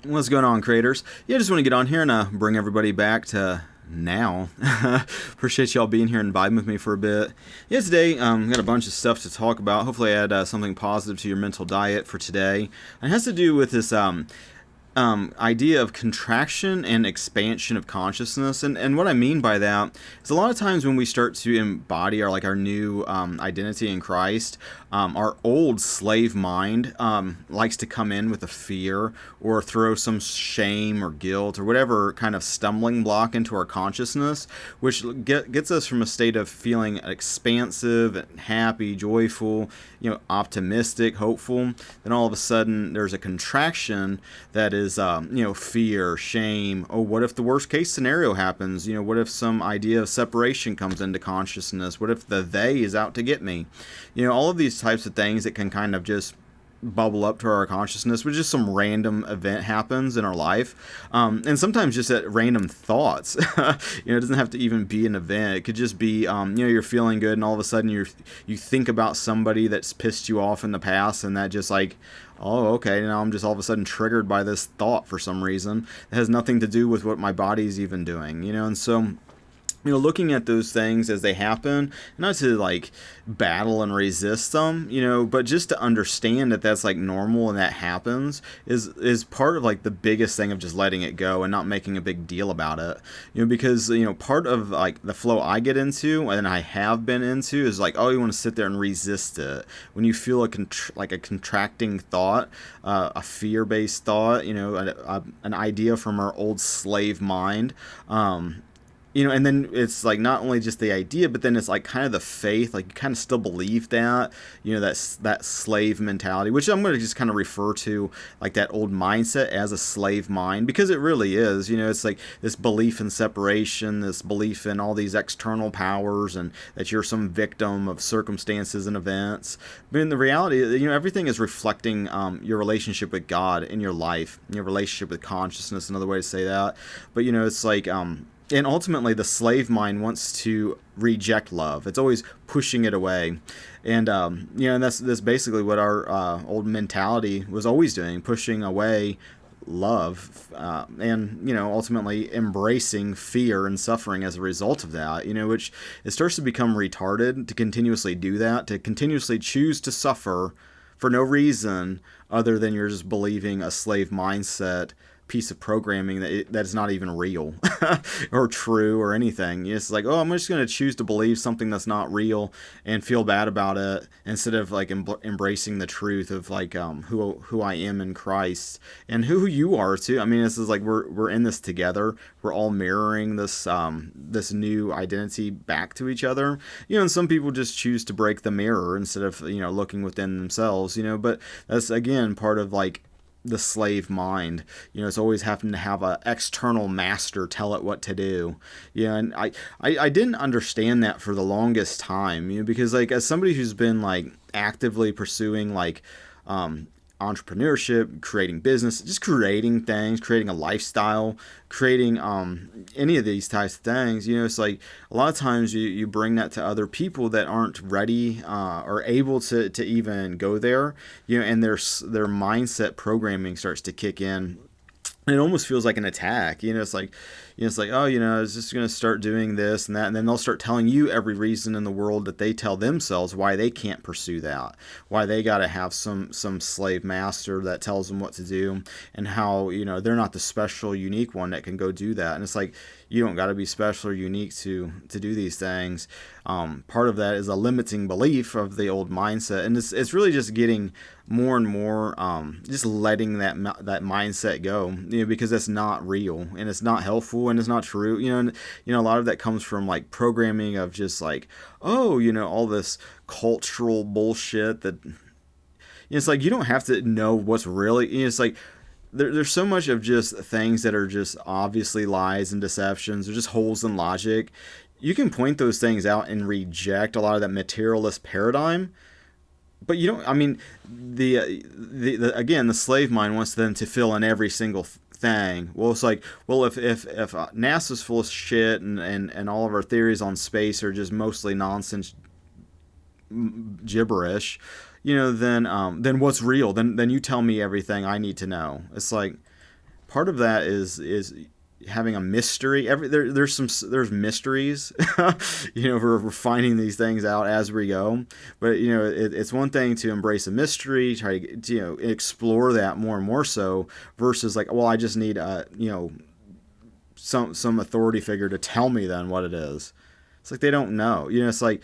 What's going on, creators? Yeah, I just want to get on here and bring everybody back to now. Appreciate y'all being here and vibing with me for a bit. Yeah, today got a bunch of stuff to talk about. Hopefully I add something positive to your mental diet for today. It has to do with this idea of contraction and expansion of consciousness, and what I mean by that is a lot of times when we start to embody our new identity in Christ, our old slave mind likes to come in with a fear or throw some shame or guilt or whatever kind of stumbling block into our consciousness, which gets us from a state of feeling expansive, happy, joyful, optimistic, hopeful. Then all of a sudden there's a contraction that is fear, shame. Oh, what if the worst case scenario happens? What if some idea of separation comes into consciousness? What if the they is out to get me? All of these types of things that can kind of just bubble up to our consciousness, which is some random event happens in our life, and sometimes just at random thoughts. It doesn't have to even be an event. It could just be you're feeling good and all of a sudden you think about somebody that's pissed you off in the past, and that just oh, okay, now I'm just all of a sudden triggered by this thought for some reason. It has nothing to do with what my body's even doing, and so looking at those things as they happen, not to battle and resist them, but just to understand that that's normal and that happens is part of the biggest thing of just letting it go and not making a big deal about it. Because part of the flow I get into and I have been into is oh, you want to sit there and resist it when you feel a contracting thought, a fear-based thought, an idea from our old slave mind. And then it's not only just the idea, but then it's kind of the faith, you kind of still believe that, that slave mentality, which I'm going to just kind of refer to that old mindset as a slave mind, because it really is. It's this belief in separation, this belief in all these external powers, and that you're some victim of circumstances and events. But in the reality, everything is reflecting your relationship with God in your life, your relationship with consciousness, another way to say that. But it's and ultimately, the slave mind wants to reject love. It's always pushing it away. And, and that's basically what our old mentality was always doing, pushing away love, and, ultimately embracing fear and suffering as a result of that, which it starts to become retarded to continuously do that, to continuously choose to suffer for no reason other than you're just believing a slave mindset piece of programming that is not even real or true or anything. It's oh, I'm just going to choose to believe something that's not real and feel bad about it instead of embracing the truth of who I am in Christ and who you are too. I mean, this is we're in this together. We're all mirroring this this new identity back to each other. And some people just choose to break the mirror instead of looking within themselves. But that's again part of the slave mind. It's always having to have an external master tell it what to do. And I didn't understand that for the longest time, because as somebody who's been actively pursuing entrepreneurship, creating business, just creating things, creating a lifestyle, creating any of these types of things, it's a lot of times you bring that to other people that aren't ready or able to even go there, and their mindset programming starts to kick in. And it almost feels like an attack. It's oh, I was just going to start doing this and that. And then they'll start telling you every reason in the world that they tell themselves why they can't pursue that, why they got to have some slave master that tells them what to do, and how, they're not the special, unique one that can go do that. And it's you don't got to be special or unique to do these things. Part of that is a limiting belief of the old mindset. And it's really just getting more and more, just letting that mindset go, because it's not real and it's not helpful and it's not true, and a lot of that comes from programming of just oh, all this cultural bullshit that it's you don't have to know what's really, it's there's so much of just things that are just obviously lies and deceptions, or just holes in logic. You can point those things out and reject a lot of that materialist paradigm. But you don't, I mean, the again, the slave mind wants them to fill in every single thing. Well, it's well, if NASA's full of shit and all of our theories on space are just mostly nonsense gibberish, then what's real? Then you tell me everything I need to know. It's like part of that is having a mystery. There's mysteries. We're finding these things out as we go. But it's one thing to embrace a mystery, try to explore that more and more so, versus like, well, I just need some authority figure to tell me then what it is. It's like they don't know. It's like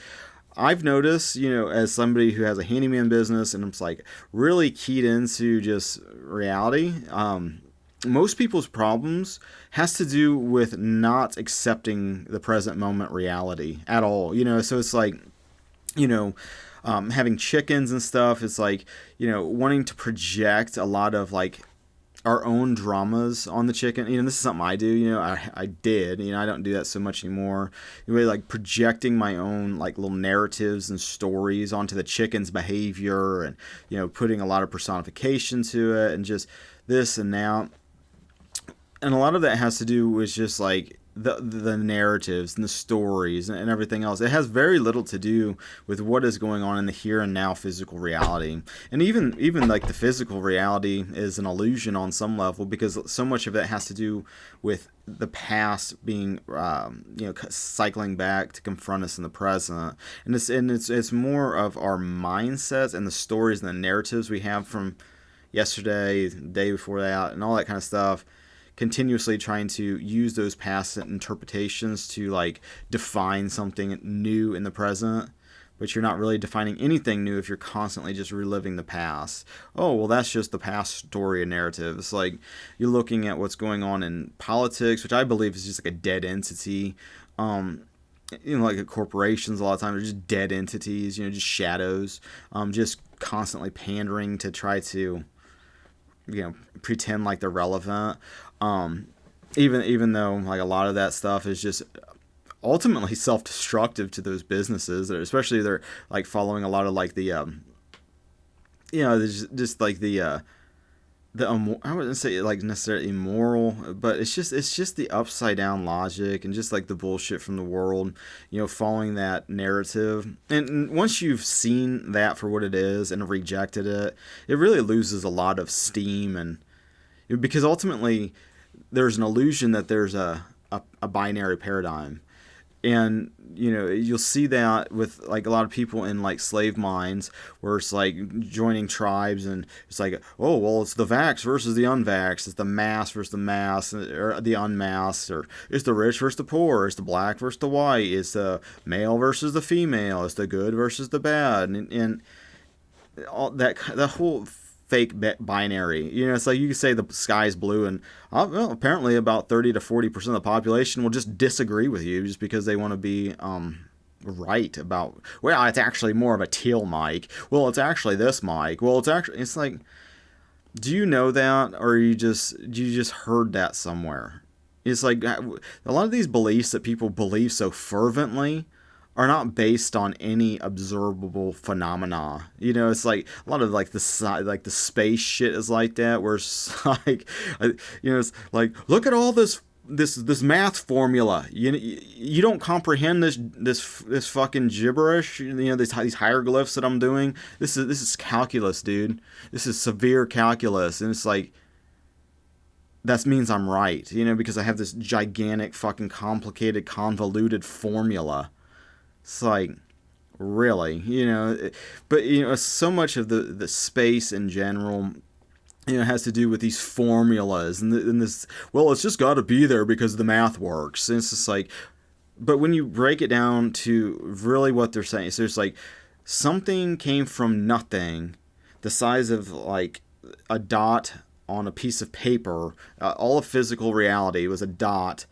I've noticed, as somebody who has a handyman business and it's like really keyed into just reality, most people's problems has to do with not accepting the present moment reality at all. So it's like, having chickens and stuff. It's like, wanting to project a lot of like our own dramas on the chicken. This is something I do. I did. I don't do that so much anymore. Really like projecting my own like little narratives and stories onto the chicken's behavior, and putting a lot of personification to it, and just this and that. And a lot of that has to do with just like the narratives and the stories and everything else. It has very little to do with what is going on in the here and now physical reality. And even like the physical reality is an illusion on some level, because so much of it has to do with the past being cycling back to confront us in the present. And it's more of our mindsets and the stories and the narratives we have from yesterday, the day before that, and all that kind of stuff, continuously trying to use those past interpretations to like define something new in the present. But you're not really defining anything new if you're constantly just reliving the past. Oh, well, that's just the past story and narrative. It's like you're looking at what's going on in politics, which I believe is just like a dead entity. Like corporations, a lot of times are just dead entities, just shadows, just constantly pandering to try to pretend like they're relevant. Even though like a lot of that stuff is just ultimately self-destructive to those businesses, especially they're like following a lot of like the just like the I wouldn't say like necessarily immoral, but it's just the upside down logic and just like the bullshit from the world, following that narrative. And once you've seen that for what it is and rejected it, it really loses a lot of steam, and because ultimately there's an illusion that there's a binary paradigm. And you'll see that with like a lot of people in like slave minds, where it's like joining tribes, and it's like, oh well, it's the vax versus the unvaxxed, it's the masked versus the masked, or the unmasked, or it's the rich versus the poor, it's the black versus the white, it's the male versus the female, it's the good versus the bad, and all that whole fake binary. It's like you could say the sky's blue, and well, apparently about 30 to 40% of the population will just disagree with you just because they want to be right about, well, it's actually more of a teal mic. Well, it's actually this mic. Well, it's like, do you know that, or you just heard that somewhere? It's like a lot of these beliefs that people believe so fervently are not based on any observable phenomena. It's like a lot of like the space shit is like that, where it's like, it's like, look at all this math formula. You don't comprehend this fucking gibberish. These hieroglyphs that I'm doing. This is calculus, dude. This is severe calculus, and it's like, that means I'm right. Because I have this gigantic fucking complicated convoluted formula. It's like, really, but so much of the space in general, has to do with these formulas and this. Well, it's just got to be there because the math works. And it's just like, but when you break it down to really what they're saying, so it's like something came from nothing, the size of like a dot on a piece of paper. All of physical reality was a dot.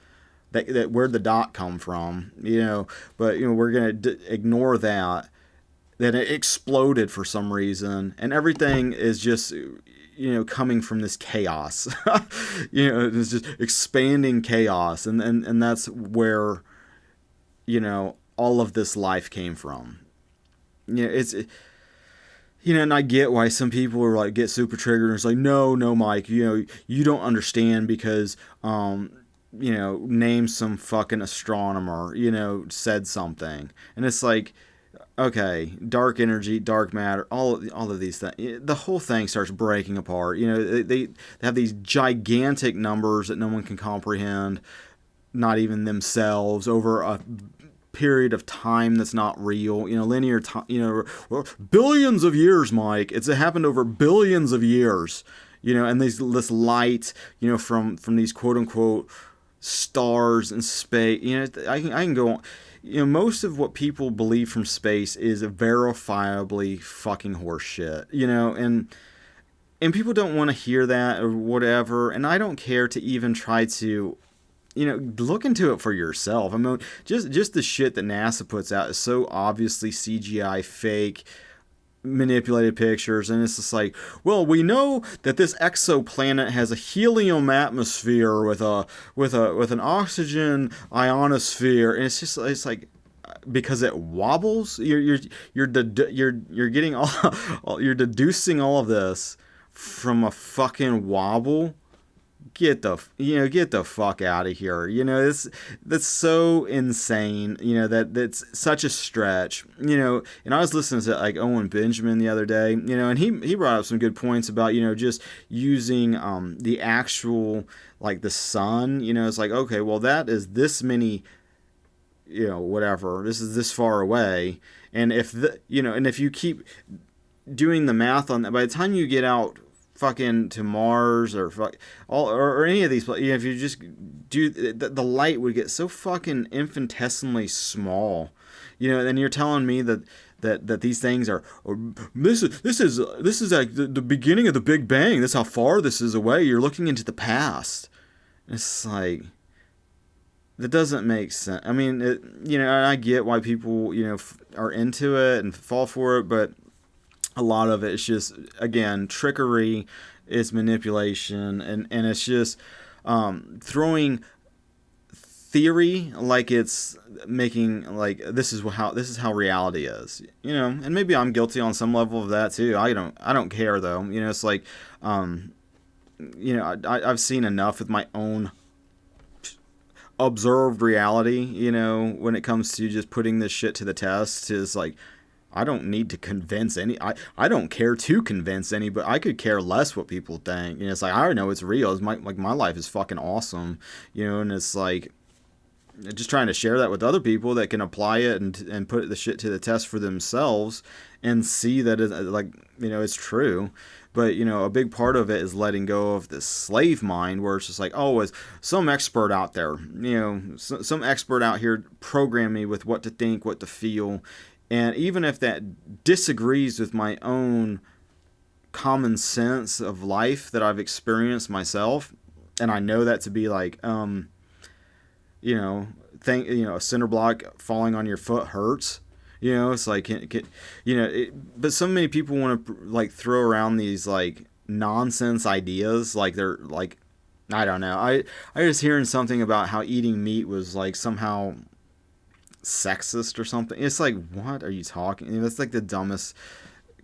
That where'd the dot come from, but we're going to ignore that. Then it exploded for some reason, and everything is just, coming from this chaos. It's just expanding chaos, and that's where, all of this life came from. And I get why some people are like, get super triggered, and it's like, no, Mike, you don't understand because, name some fucking astronomer, said something. And it's like, okay, dark energy, dark matter, all of these things. The whole thing starts breaking apart. They have these gigantic numbers that no one can comprehend, not even themselves, over a period of time that's not real. Linear time. Well, billions of years, Mike. It happened over billions of years. And this light, from these quote unquote stars and space. I can go on. Most of what people believe from space is verifiably fucking horseshit. And people don't want to hear that or whatever. And I don't care to even try to, look into it for yourself. I mean, just the shit that NASA puts out is so obviously CGI, fake, manipulated pictures, and it's just like, well, we know that this exoplanet has a helium atmosphere with an oxygen ionosphere, and it's like, because it wobbles, you're getting you're deducing all of this from a fucking wobble. Get the fuck out of here. That's so insane. That's such a stretch. And I was listening to like Owen Benjamin the other day. And he brought up some good points about just using the actual, like, the sun. It's like, okay, well, that is this many, whatever. This is this far away, and if if you keep doing the math on that, by the time you get out fucking to Mars or any of these, if you just do, the light would get so fucking infinitesimally small, and you're telling me that these things are, this is like the beginning of the Big Bang. That's how far this is away. You're looking into the past. It's like, that doesn't make sense. I mean, I get why people are into it and fall for it, but a lot of it is just, again, trickery, it's manipulation, and it's just throwing theory like it's making, like, this is how reality is, and maybe I'm guilty on some level of that too. I don't care though. It's like, I've seen enough with my own observed reality, when it comes to just putting this shit to the test. Is like, I don't need to convince I don't care to convince anybody. I could care less what people think. It's like, I already know it's real. It's my life is fucking awesome. And it's like, just trying to share that with other people that can apply it and put the shit to the test for themselves and see that it's true. But, a big part of it is letting go of this slave mind where it's just like, oh, it's some expert out there, some expert out here program me with what to think, what to feel. And even if that disagrees with my own common sense of life that I've experienced myself, and I know that to be like, a cinder block falling on your foot hurts. It's like, but so many people want to like throw around these like nonsense ideas, like they're like, I don't know. I was hearing something about how eating meat was like somehow sexist or something. It's like, what are you talking? That's like the dumbest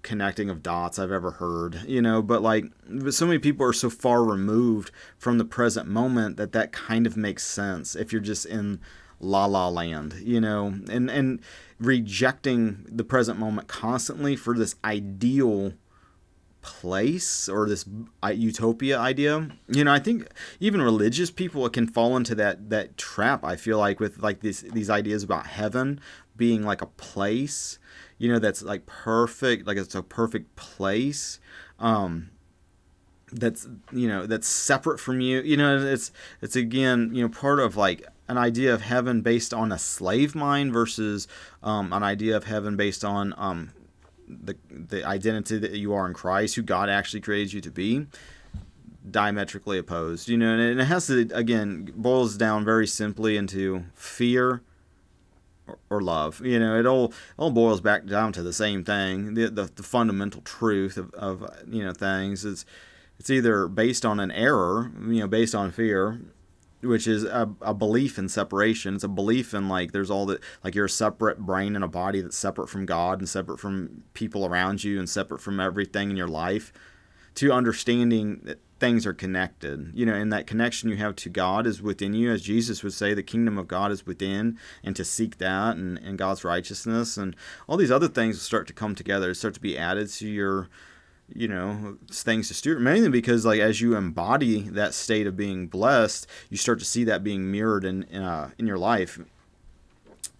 connecting of dots I've ever heard. But so many people are so far removed from the present moment that kind of makes sense if you're just in la la land, and rejecting the present moment constantly for this ideal place or this utopia idea. I think even religious people can fall into that trap. I feel like with like these ideas about heaven being like a place, that's like perfect, like it's a perfect place. That's that's separate from you. It's again part of like an idea of heaven based on a slave mind versus an idea of heaven based on the identity that you are in Christ, who God actually created you to be. Diametrically opposed, and it has to, again, boils down very simply into fear or love. It all boils back down to the same thing. The fundamental truth of things is, it's either based on an error, based on fear, which is a belief in separation. It's a belief in like there's all that, like you're a separate brain and a body that's separate from God and separate from people around you and separate from everything in your life, to understanding that things are connected, and that connection you have to God is within you. As Jesus would say, the kingdom of God is within, and to seek that and God's righteousness and all these other things start to come together, start to be added to your, things to steward, mainly because as you embody that state of being blessed, you start to see that being mirrored in your life.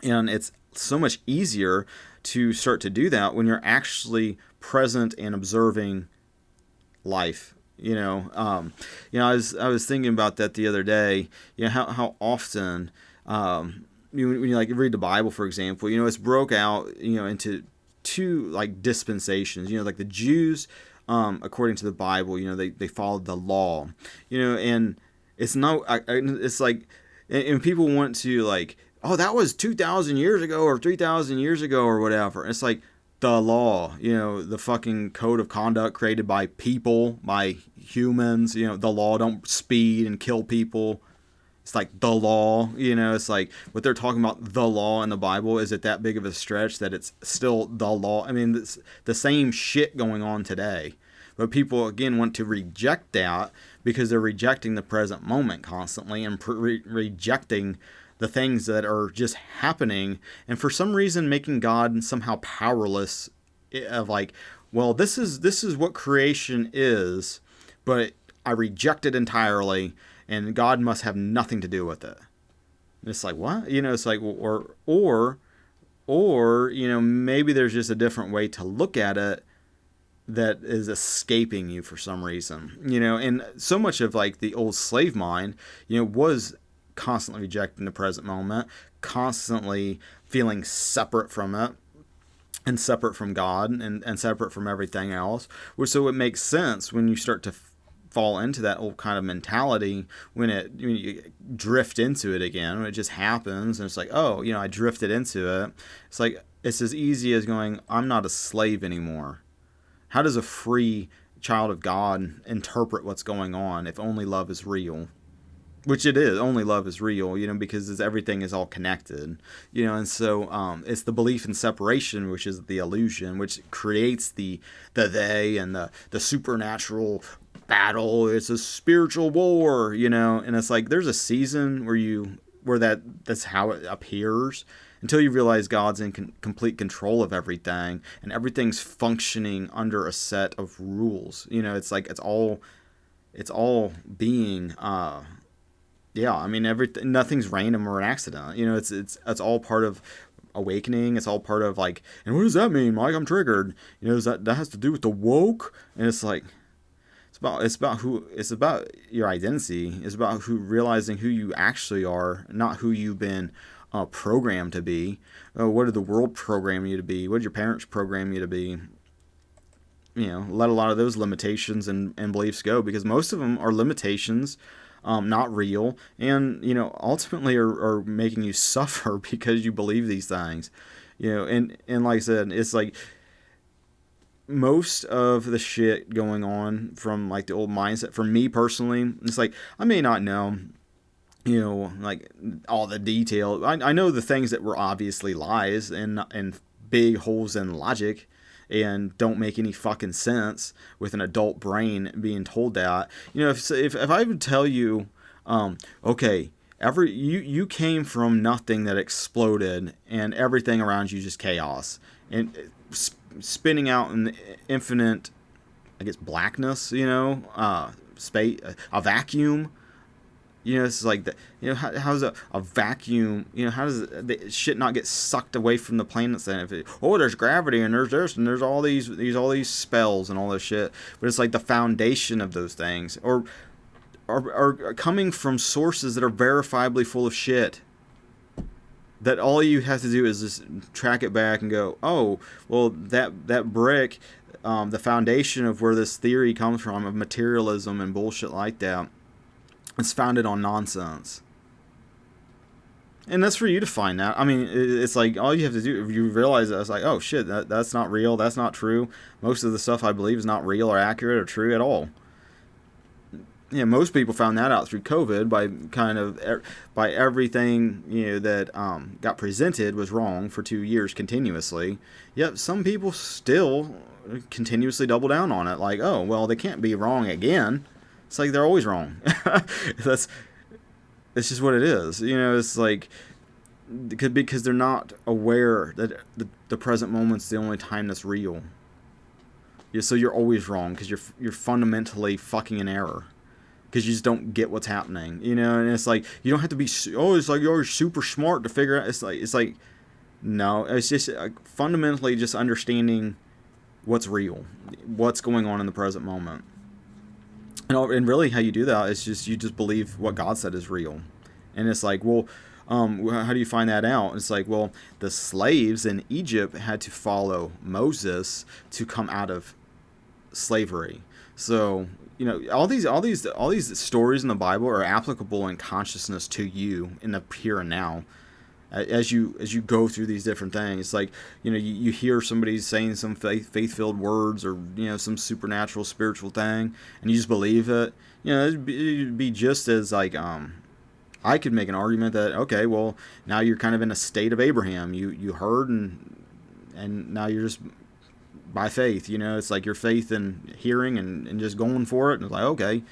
And it's so much easier to start to do that when you're actually present and observing life. I was thinking about that the other day. How often when you read the Bible, for example, it's broke out into two dispensations. The Jews, according to the Bible, they followed the law. And it's not. It's and people want to oh, that was 2,000 years ago or 3,000 years ago or whatever. It's the law, the fucking code of conduct created by people, by humans, the law, don't speed and kill people. It's the law, it's what they're talking about, the law in the Bible. Is it that big of a stretch that it's still the law? I mean, it's the same shit going on today. But people, again, want to reject that because they're rejecting the present moment constantly and rejecting the things that are just happening, and for some reason making God somehow powerless of well, this is what creation is, but I reject it entirely, and God must have nothing to do with it. And it's what? It's or maybe there's just a different way to look at it that is escaping you for some reason. And so much of the old slave mind, was constantly rejecting the present moment, constantly feeling separate from it and separate from God and separate from everything else. So it makes sense when you start to fall into that old kind of mentality, when you drift into it again, when it just happens and it's oh, I drifted into it. It's it's as easy as going, I'm not a slave anymore. How does a free child of God interpret what's going on if only love is real? Which it is. Only love is real, because everything is all connected, and so it's the belief in separation, which is the illusion, which creates the they and the supernatural battle. It's a spiritual war, and it's there's a season where that's how it appears, until you realize God's in complete control of everything and everything's functioning under a set of rules. It's it's all being. Yeah, I mean, nothing's random or an accident. It's all part of awakening. It's all part of and what does that mean, Mike? I'm triggered. Is that has to do with the woke? And it's it's about your identity. It's about realizing who you actually are, not who you've been programmed to be. What did the world program you to be? What did your parents program you to be? Let a lot of those limitations and beliefs go, because most of them are limitations. Not real, and ultimately are making you suffer because you believe these things, and like I said, it's most of the shit going on from the old mindset. For me personally, it's I may not know, all the detail. I know the things that were obviously lies and big holes in logic, and don't make any fucking sense with an adult brain being told that. If I would tell you, okay, you came from nothing that exploded, and everything around you just chaos, and spinning out in the infinite, I guess, blackness, space, a vacuum. It's that. How does a vacuum? How does the shit not get sucked away from the planets? Then there's gravity and there's this and there's all these spells and all this shit. But it's the foundation of those things are coming from sources that are verifiably full of shit. That all you have to do is just track it back and go, oh, well, that brick, the foundation of where this theory comes from of materialism and bullshit like that. It's founded on nonsense. And that's for you to find out. I mean, it's all you have to do, if you realize that, it's oh shit, that's not real, that's not true. Most of the stuff I believe is not real or accurate or true at all. Most people found that out through COVID by everything that got presented was wrong for 2 years continuously. Yet some people still continuously double down on it. Oh, well, they can't be wrong again. It's like they're always wrong. That's it's just what it is. It's like because they're not aware that the present moment's the only time that's real. Yeah, so you're always wrong because you're fundamentally fucking in error because you just don't get what's happening. And it's like you don't have to be. Oh, it's like you're super smart to figure out. It's like no, it's just fundamentally just understanding what's real, what's going on in the present moment. And really how you do that is you just believe what God said is real. And it's like, well, how do you find that out? It's like, well, the slaves in Egypt had to follow Moses to come out of slavery. So, all these stories in the Bible are applicable in consciousness to you in the here and now. As you go through these different things, like you hear somebody saying some faith-filled words or some supernatural spiritual thing, and you just believe it. It'd be just as like I could make an argument that okay, well now you're kind of in a state of Abraham. You heard and now you're just by faith. It's like your faith in hearing and just going for it. And it's like okay.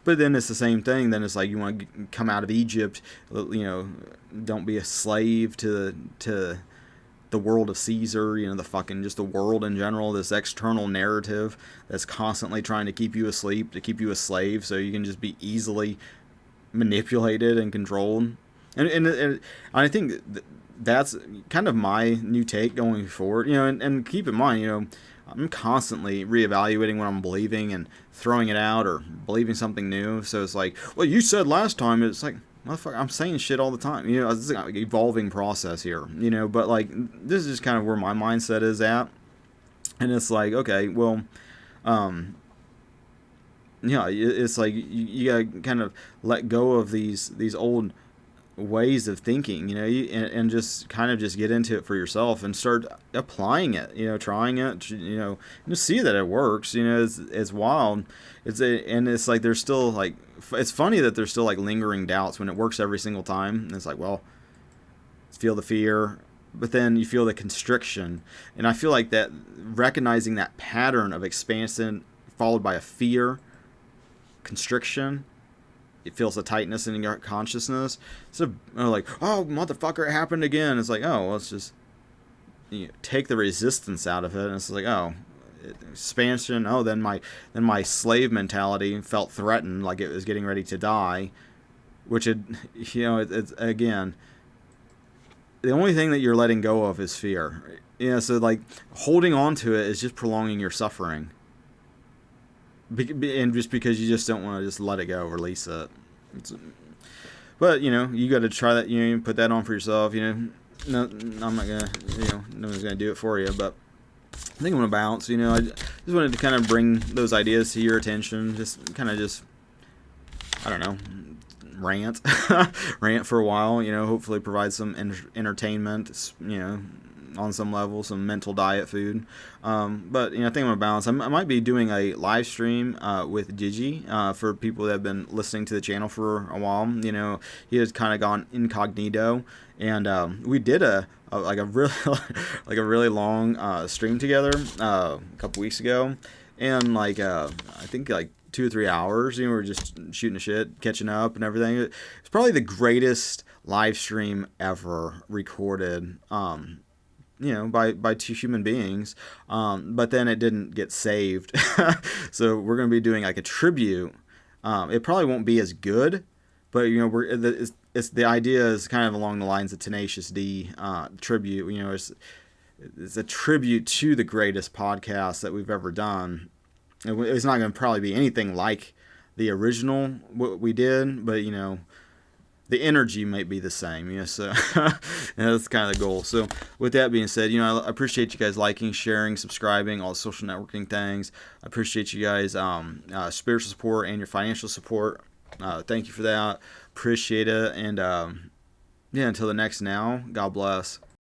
But then it's the same thing. Then it's like you want to come out of Egypt, don't be a slave to the world of Caesar, the fucking just the world in general, this external narrative that's constantly trying to keep you asleep, to keep you a slave so you can just be easily manipulated and controlled. And I think that's kind of my new take going forward, and keep in mind, I'm constantly reevaluating what I'm believing and throwing it out or believing something new. So it's like, well, you said last time. It's like, motherfucker, I'm saying shit all the time. It's like an evolving process here. But like this is just kind of where my mindset is at. And it's like, okay, well, it's like you gotta kind of let go of these old ways of thinking, and just kind of just get into it for yourself and start applying it, trying it, just see that it works. It's wild. And it's like there's still like, it's funny that there's still like lingering doubts when it works every single time. And it's like, well, feel the fear, but then you feel the constriction. And I feel like that recognizing that pattern of expansion followed by a fear, constriction, it feels a tightness in your consciousness. So like, oh motherfucker, it happened again. It's like, oh, well, let's just take the resistance out of it. And it's like, oh, expansion. Oh, then my slave mentality felt threatened, like it was getting ready to die. Which it's again, the only thing that you're letting go of is fear. So like holding on to it is just prolonging your suffering. And just because you just don't want to just let it go, release it. But you got to try that. Put that on for yourself. No, I'm not gonna. No one's gonna do it for you. But I think I'm gonna bounce. I just wanted to kind of bring those ideas to your attention. Just kind of I don't know, rant, rant for a while. Hopefully provide some entertainment. On some level, some mental diet food. But I think I'm gonna balance. I might be doing a live stream with Gigi for people that have been listening to the channel for a while. He has kind of gone incognito, and we did a really long stream together a couple weeks ago, and I think 2 or 3 hours. We were just shooting the shit, catching up, and everything. It's probably the greatest live stream ever recorded. By two human beings, but then it didn't get saved. So we're going to be doing like a tribute. It probably won't be as good, but it's the idea is kind of along the lines of Tenacious D tribute. It's a tribute to the greatest podcast that we've ever done. It's not going to probably be anything like the original what we did, but the energy might be the same, so that's kind of the goal. So with that being said, I appreciate you guys liking, sharing, subscribing, all the social networking things. I appreciate you guys spiritual support and your financial support. Thank you for that. Appreciate it. And until the next now, God bless.